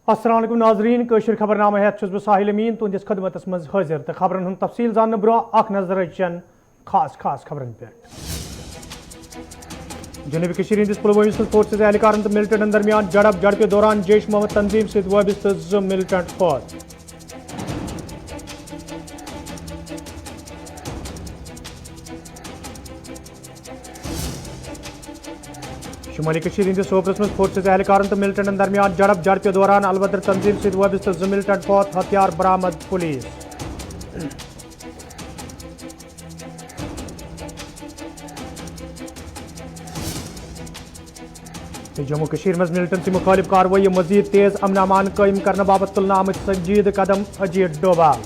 अस्सलाम वालेकुम नाजरीन कश्मीर खबरनामा हेत छुस बह साहिल अमीन तुंदिस खदमतस मज हाजिर तो खबरन हुंद तफसील जानने ब्रो अख नजर चन खास खबरन पे जनूबी कश्मीर हंदिस पुलवामा फोर्सेस एहलकारन तो मिलिटेंटन दरमियान झड़प के दौरान जैश मोहम्मद तंजीम सत वाबस्त 2 मिलिटेंट फौत शुमाली कश्मीर हंदिस सोपरस मज फोर्सेस एहलकारन तो मिलिटेंटन दरमियान झड़प के दौरान अलबदर तंजीम सत वाबस्त 2 मिलिटेंट फौत हथियार बरामद पुलिस जम्मू कश्मीर मज मिलिटेंसी मुखालिफ कार्रवाई मजीद तेज अमन अमान कायम करने बाबत तुलना आमद संजीद कदम अजीत डोभाल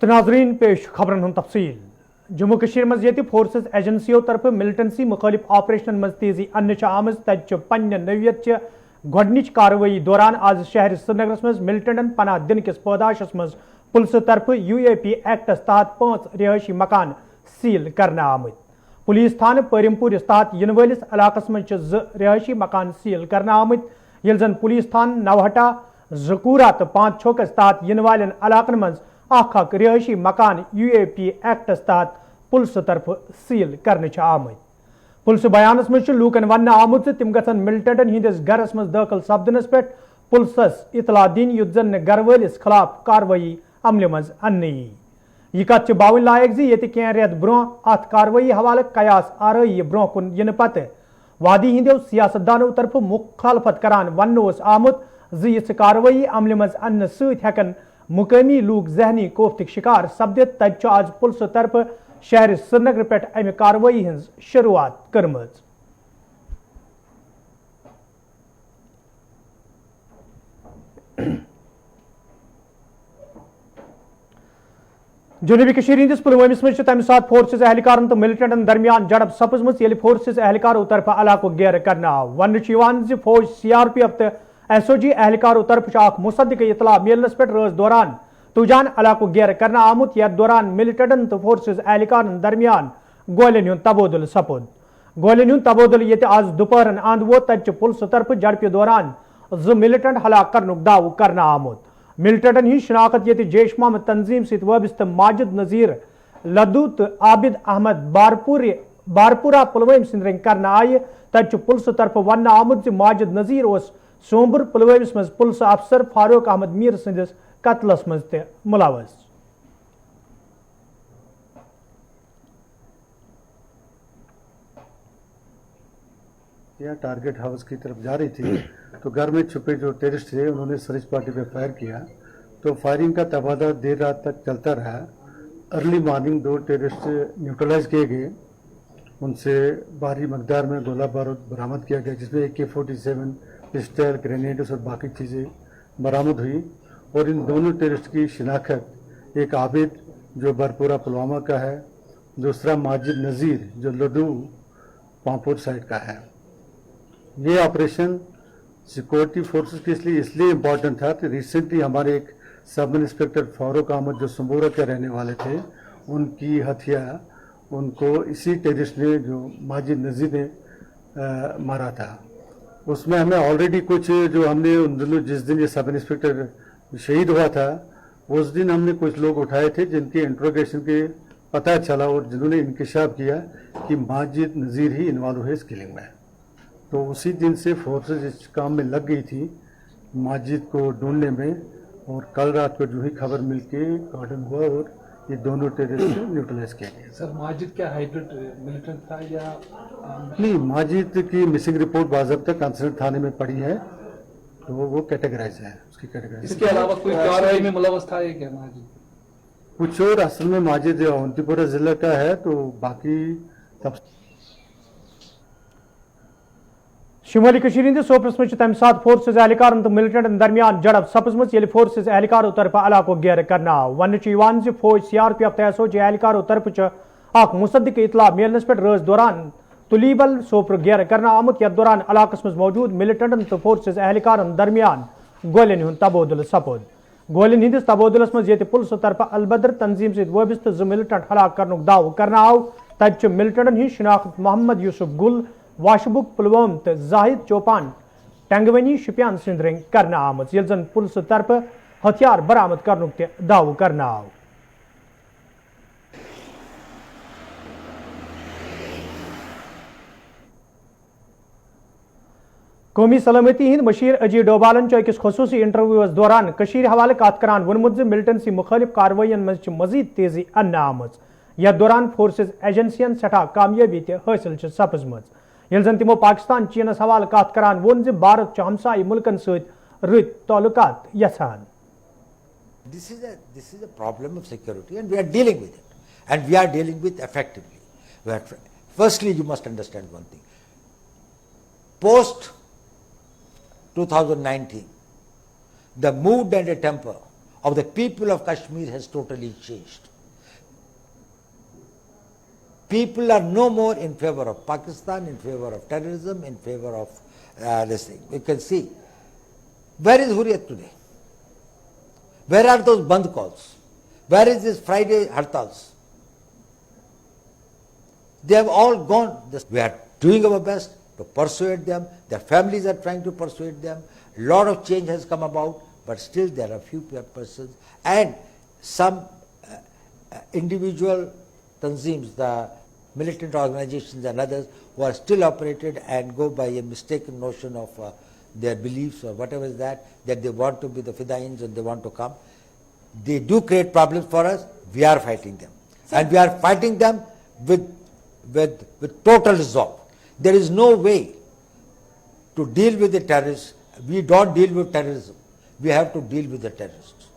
तो नाजरीन पेश खबरन हुंद तफसील जम्मू कश्मीर मज ये फोर्सेस एजेंसियों तरफ मिलिटेंसी मुखालिफ ऑपरेशन मज तेजी अन्न आमज तत पन्ने नवियत गोडनिच कार्रवाई दौरान आज शहर श्रीनगरस मज मिलिटेंटन पनाह दिन किस पौदाशस मज पुलिस तरफ UAP एक्टस तहत 5 रिहायशी मकान सील करने आमत पुलिस थाना परिमपुर तहत इन वलिस इलाकस मज 2 रिहायशी मकान सील करने आमत यिल जन पुलिस थाना नवहटा जकूरा तो 5 छोकस तहत इन वालन इलाकन मज अख रिहायशी मकान UAP एक्टस तहत पुलिस तरफ सील करने आमत पुलिस बयानस मज लूकन वन आमुत तिम गन मिलिटेंटन हंदिस गरस मज दाखिल सपदनस पे पुलिसस इतला दिन युत जन गर वलिस खिलाफ कार्रवाई अमल मज अन्न यह कत बावन लायक जी कह रेत ब्रो अत कार्रवाई हवाले कयास आरई ब्रो कुन इन पत वादी हंदो सियासतदानों तरफ मुखालफत करान वन आमुत यह कार्रवाई अमल मज अन्न सकन मुकामी लूक जहनी कोफ्त शिकार सपदित तत आज पुलिस तरफ शहर श्रीनगर पे अमि कार्रवाई हज शुरुआत कर्म जनूबी कश्मीर हंदिस पुलवामिस मज तम सात फोर्सेस एहलकारन तो मिलिटेंटन दरमियान झड़प सपजम ये फोर्सेस एहलकारों तरफ इलाको घेर करना आव वन फौज CRPF तो SOG एहलकारों तरफ मुसद्दिक इतला मिलनस पे रोज दौरान तुजान इलाको घेर करना आमुत यथ दौरान मिलिटेंटन तो फोर्सेस एहलकारन दरमियान गोलियन हुंद तबादुल सपुद गोलियन हुंद तबादुल ये आज दोपहरन अंद वो तच पुलिस तरफ झड़प दौरान 2 मिलिटेंट हलाक करनुक दाव करना आमुत मिलिटेंटन ही शनाख्त ये जैश मोहम्मद तंजीम सत वाबस्त माजिद नजीर लद्दू तो आबिद अहमद बारपुरा पुलवाम सिंद करना आय तच पुलिस तरफ वन आमुत माजिद नजीर सोमबुर पुलवामिस मज पुलिस अफसर फारूक अहमद मीर सिंदिस कत्लस मज ते मुलवस यह टारगेट हाउस की तरफ जा रही थी तो घर में छुपे जो टेररिस्ट थे उन्होंने सर्च पार्टी पे फायर किया तो फायरिंग का तबादला देर रात तक चलता रहा। अर्ली मॉर्निंग 2 टेररिस्ट न्यूट्रलाइज किए गए, उनसे भारी मकदार में गोला बारूद बरामद किया गया जिसमें AK-47 पिस्टल ग्रेनेड्स और बाकी चीज़ें बरामद हुई और इन दोनों टेररिस्ट की शिनाख्त एक आबिद जो बरपुरा पुलवामा का है, दूसरा माजिद नज़ीर जो लड्डू पांपोर साइड का है। ये ऑपरेशन सिक्योरिटी फोर्सेस के इसलिए इम्पोर्टेंट था कि रिसेंटली हमारे एक सब इंस्पेक्टर फारूक अहमद जो संबोरा के रहने वाले थे उनकी हत्या उनको इसी टेररिस्ट ने जो माजिद नज़ीर ने मारा था। उसमें हमें ऑलरेडी कुछ जो हमने उन दिनों जिस दिन ये सब इंस्पेक्टर शहीद हुआ था उस दिन हमने कुछ लोग उठाए थे जिनके इंट्रोगेशन के पता चला और जिन्होंने इंकशाफ किया कि माजिद नज़ीर ही इन्वॉल्व है इस किलिंग में। तो उसी दिन से फोर्सेस इस काम में लग गई थी माजिद को ढूंढने में और कल रात को जो ही खबर मिल के कार्डन हुआ और ये दोनों टेररिस्ट न्यूट्रलाइज किया गया। सर माजिद क्या हाइब्रिड मिलिटेंट था या नहीं, माजिद की मिसिंग रिपोर्ट बाज़ाब्ता कंसर्न थाने में पड़ी है तो वो कैटेगराइज है उसकी कैटेगराइज। इसके अलावा कोई कार्रवाई में मुलव्वस था क्या माजिद? कुछ और असल में माजिद अवंतीपुरा जिला का है तो बाकी तब शुमाली कश्मीर हंदिस सोपरस मज तम सात फोर्सेस एहलकारन तो मिलिटेंटन दरमियान झड़प सपजम ये फोर्सेस एहलकारों तरफ इलाको घेर करना वन फौज CRPF तो SOG एहलकारों तरफ मुसद्दिक इतला मिलनस पे रोज दौरान तुलीबल सोपर घेर करना आमुत यथ दौरान इलाकस मज मौजूद मिलिटेंटन तो फोर्सेस एहलकारन दरमियान गोलियन हुंद तबादुल सपुद गोलिन हिंदिस तबादुलस मज ये पुलिस तरफ अलबदर तंजीम से वबस्त 2 मिलिटेंट हलाक करनुक दाव करना आव तब मिलिटेंटन हिंद शिनाख्त मोहम्मद यूसुफ गुल वाशबुक पुलवाम तो जाहिद चौपान टंगवनी शुपियान सिंदरिंग करना आमज ये जन पुलिस तरफ हथियार बरामद करनुक दाव करना आव कौमी सलामती हिंद मशीर अजी डोबालन अकिस खसूसी इंटरव्यूस दौरान कशीर हवाले कत करान वोनमुत मिलिटेंसी मुखालिफ कार्रवाइन मज मजीद तेजी अन्न आमज यथ दौरान फोर्सेस एजेंसियन सठा कामयाबी हासिल सपजम ये जन तिमो पाकिस्तान चीनस हवाले कत करान वोन भारत हमसाय मुल्कन सत रत ताल्लुकात यछान This is a problem of security, and we are dealing with it, and we are dealing with effectively. Firstly, you must understand one thing. Post 2019, the mood and the temper of the people of Kashmir has totally changed. People are no more in favor of Pakistan, in favor of terrorism, in favor of this thing. You can see, where is Hurriyat today? Where are those band calls? Where is this Friday hartals? They have all gone. We are doing our best to persuade them. Their families are trying to persuade them. A lot of change has come about, but still there are few persons and some individual tanzeems, the militant organizations and others who are still operated and go by a mistaken notion of their beliefs or whatever is that they want to be the fidains and they want to come. They do create problems for us. We are fighting them. And we are fighting them with total resolve. There is no way to deal with the terrorists. We don't deal with terrorism. We have to deal with the terrorists.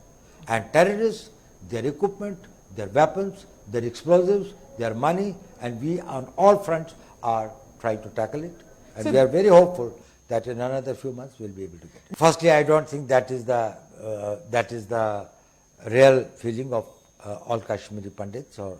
And terrorists, their equipment, their weapons, their explosives, their money, and we on all fronts are trying to tackle it. And we are very hopeful that in another few months we'll be able to get it. Firstly, I don't think that is the real feeling of all Kashmiri Pandits or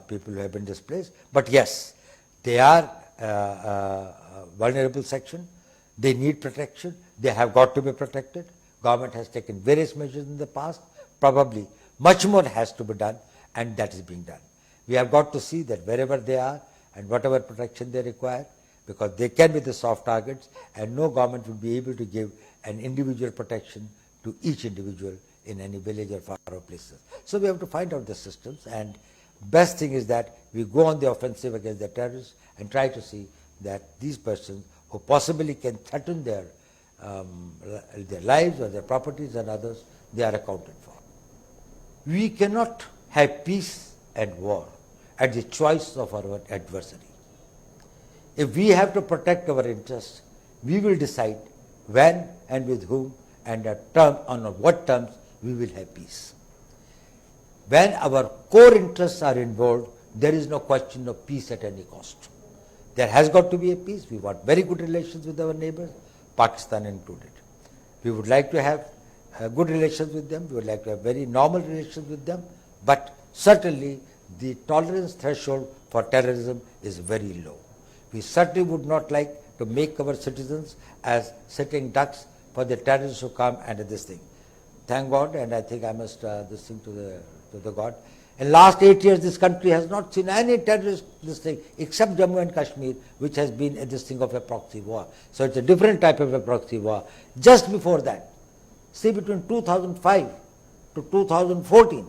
people who have been displaced. But yes, they are a vulnerable section. They need protection. They have got to be protected. Government has taken various measures in the past. Probably much more has to be done, and that is being done. We have got to see that wherever they are and whatever protection they require, because they can be the soft targets, and no government will be able to give an individual protection to each individual in any village or far off places. So we have to find out the systems, and best thing is that we go on the offensive against the terrorists and try to see that these persons who possibly can threaten their lives or their properties and others, they are accounted for. We cannot have peace and war at the choice of our adversary. If we have to protect our interests, we will decide when and with whom and on what terms we will have peace. When our core interests are involved, there is no question of peace at any cost. There has got to be a peace. We want very good relations with our neighbors, Pakistan included. We would like to have good relations with them. We would like to have very normal relations with them. But certainly the tolerance threshold for terrorism is very low. We certainly would not like to make our citizens as sitting ducks for the terrorists who come and this thing. Thank God, and I think I must this thing to the God. In last 8 years, this country has not seen any terrorist this thing except Jammu and Kashmir, which has been this thing of a proxy war. So it's a different type of a proxy war. Just before that, see between 2005 to 2014,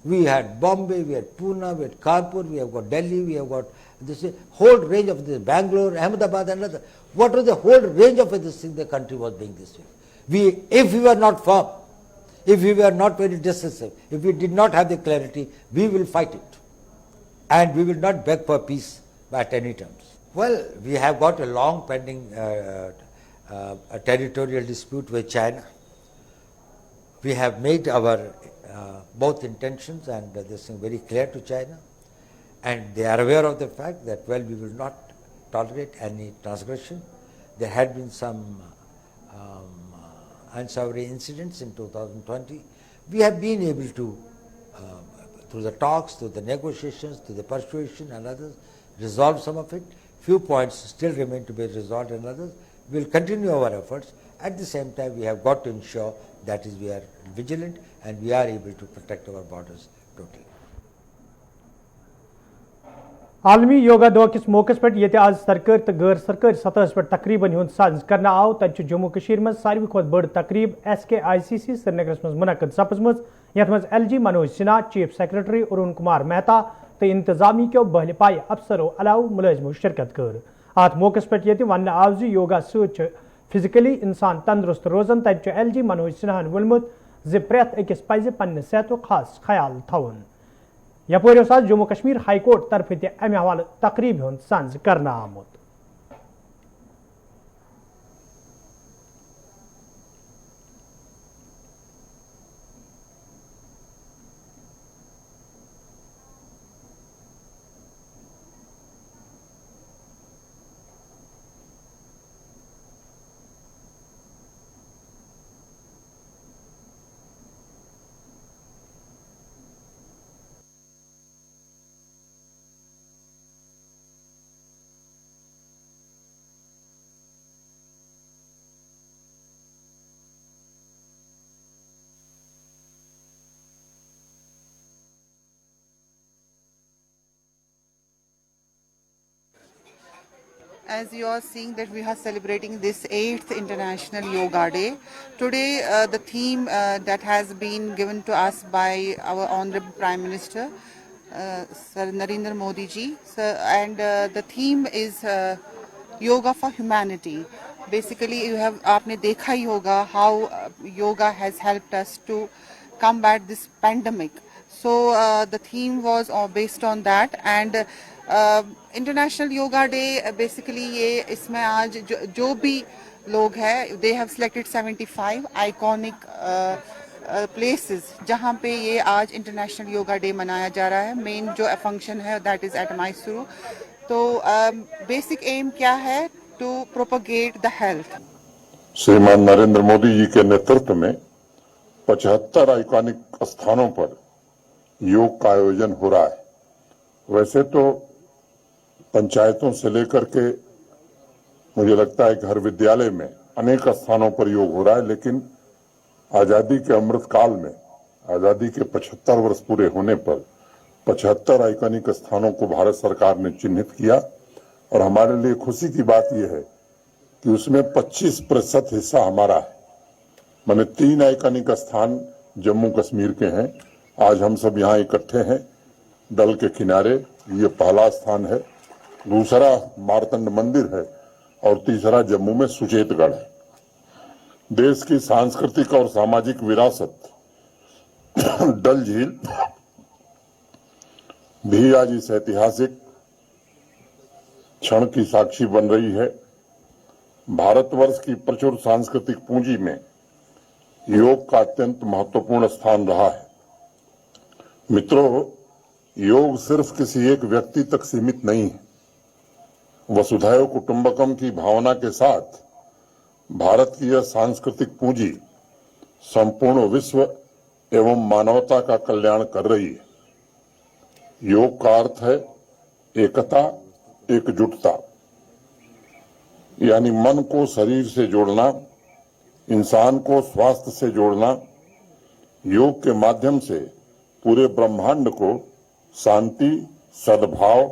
we had Bombay, we had Pune, we had Kanpur, we have got Delhi, we have got this whole range of this, Bangalore, Ahmedabad and other. What was the whole range of this thing the country was being this way? If we were not firm, if we were not very decisive, if we did not have the clarity, we will fight it. And we will not beg for peace at any terms. Well, we have got a long pending a territorial dispute with China. We have made our both intentions and this thing very clear to China, and they are aware of the fact that, well, we will not tolerate any transgression. There had been some unsavory incidents in 2020. We have been able to, through the talks, through the negotiations, through the persuasion and others, resolve some of it. Few points still remain to be resolved and others. We will continue our efforts. At the same time, we have got to ensure That is, we are vigilant and we are able to protect our borders totally. आलमी योगा दौह किस मौके पे ये आज सरकार तो गैर सरकारी सतह पे तकरीबन हुंद साज करना आव तब जम्मू कश्मीर में सारी खुद बड़ तकरीब SKICC श्रीनगर मज मुनक़द सपजम यथ मज LG Manoj Sinha chief secretary Arun Kumar Mehta तो इंतजामी क्यों बहल पाए अफसरों अलाव मुलाजमों शिरकत कर अत मौके पे ये वन आव जो योगा सत फिजिकली इंसान तंदुरुस्त रोजान तब LG मनोज सिन्हान वोनमुत ज प्रेथ अकिस पज पन्ने सेहत खास ख्याल थवन यपर आज जम्मू कश्मीर हाई कोर्ट तरफ अमे हवाले तकरीब हुंद सांझ करना आमुत। As you are seeing that we are celebrating this 8th International Yoga Day. Today the theme that has been given to us by our Honorable Prime Minister, Sir Narendra Modi ji, and the theme is Yoga for Humanity. Basically aapne dekha hi hoga how yoga has helped us to combat this pandemic. So the theme was based on that, and international yoga day basically ये इसमें आज जो भी लोग हैं they have selected 75 iconic places जहाँ पे ये आज इंटरनेशनल योगा डे मनाया जा रहा है। मेन जो फंक्शन है दैट इज एट मैसूरू। तो बेसिक एम क्या है? To propagate the health. Shriman Narendra Modi ji के नेतृत्व में 75 आइकॉनिक स्थानों पर योग का आयोजन हो रहा है। वैसे तो पंचायतों से लेकर के मुझे लगता है घर विद्यालय में अनेक स्थानों पर योग हो रहा है, लेकिन आजादी के अमृत काल में आजादी के 75 वर्ष पूरे होने पर 75 आइकॉनिक स्थानों को भारत सरकार ने चिन्हित किया और हमारे लिए खुशी की बात यह है कि उसमें 25% हिस्सा हमारा है। माने 3 आइकॉनिक स्थान जम्मू कश्मीर के हैं। आज हम सब यहाँ इकट्ठे हैं डल के किनारे। ये पहला स्थान है, दूसरा मारतंड मंदिर है और तीसरा जम्मू में सुचेतगढ़ है। देश की सांस्कृतिक और सामाजिक विरासत डल झील भी आज इस ऐतिहासिक क्षण की साक्षी बन रही है। भारतवर्ष की प्रचुर सांस्कृतिक पूंजी में योग का अत्यंत महत्वपूर्ण स्थान रहा है। मित्रों, योग सिर्फ किसी एक व्यक्ति तक सीमित नहीं है। वसुधैव कुटुंबकम की भावना के साथ भारत की यह सांस्कृतिक पूंजी संपूर्ण विश्व एवं मानवता का कल्याण कर रही है। योग का अर्थ है एकता, एकजुटता, यानी मन को शरीर से जोड़ना, इंसान को स्वास्थ्य से जोड़ना। योग के माध्यम से पूरे ब्रह्मांड को शांति, सद्भाव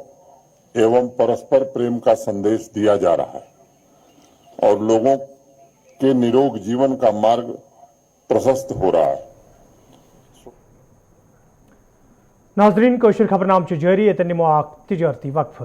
एवं परस्पर प्रेम का संदेश दिया जा रहा है और लोगों के निरोग जीवन का मार्ग प्रशस्त हो रहा है। नाज़रीन, कश्मीर खबरनामा जारी, निमो तिजारती वक्फ।